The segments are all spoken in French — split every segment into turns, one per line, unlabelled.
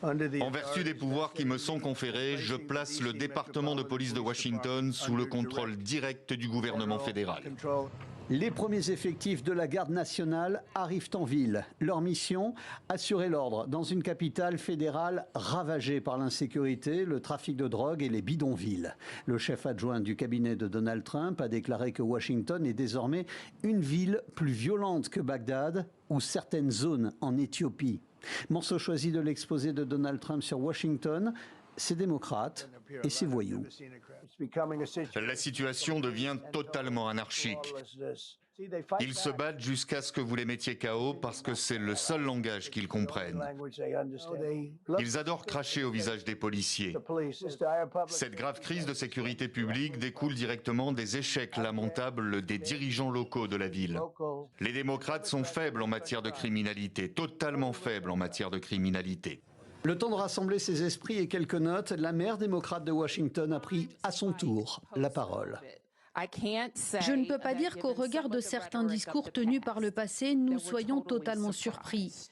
En vertu des pouvoirs qui me sont conférés, je place le département de police de Washington sous le contrôle direct du gouvernement fédéral.
Les premiers effectifs de la garde nationale arrivent en ville. Leur mission, assurer l'ordre dans une capitale fédérale ravagée par l'insécurité, le trafic de drogue et les bidonvilles. Le chef adjoint du cabinet de Donald Trump a déclaré que Washington est désormais une ville plus violente que Bagdad ou certaines zones en Éthiopie. Morceau choisi de l'exposé de Donald Trump sur Washington, ses démocrates et ses voyous.
La situation devient totalement anarchique. Ils se battent jusqu'à ce que vous les mettiez KO parce que c'est le seul langage qu'ils comprennent. Ils adorent cracher au visage des policiers. Cette grave crise de sécurité publique découle directement des échecs lamentables des dirigeants locaux de la ville. Les démocrates sont faibles en matière de criminalité, totalement faibles en matière de criminalité.
Le temps de rassembler ses esprits et quelques notes, la maire démocrate de Washington a pris à son tour la parole.
Je ne peux pas dire qu'au regard de certains discours tenus par le passé, nous soyons totalement surpris.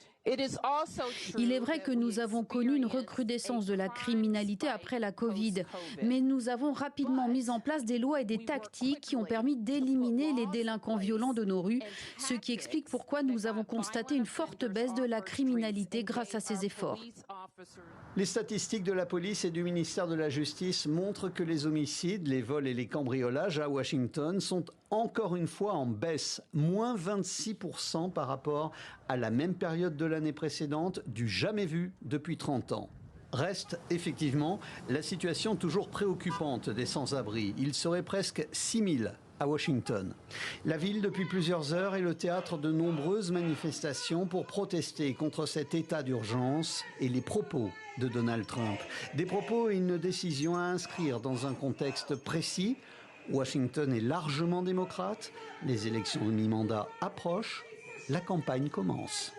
Il est vrai que nous avons connu une recrudescence de la criminalité après la Covid, mais nous avons rapidement mis en place des lois et des tactiques qui ont permis d'éliminer les délinquants violents de nos rues, ce qui explique pourquoi nous avons constaté une forte baisse de la criminalité grâce à ces efforts.
Les statistiques de la police et du ministère de la Justice montrent que les homicides, les vols et les cambriolages à Washington sont encore une fois en baisse, moins 26% par rapport à la même période de l'année précédente, du jamais vu depuis 30 ans. Reste effectivement la situation toujours préoccupante des sans-abri. Il serait presque 6 000 à Washington. La ville, depuis plusieurs heures, est le théâtre de nombreuses manifestations pour protester contre cet état d'urgence et les propos de Donald Trump. Des propos et une décision à inscrire dans un contexte précis. Washington est largement démocrate, les élections de mi-mandat approchent, la campagne commence.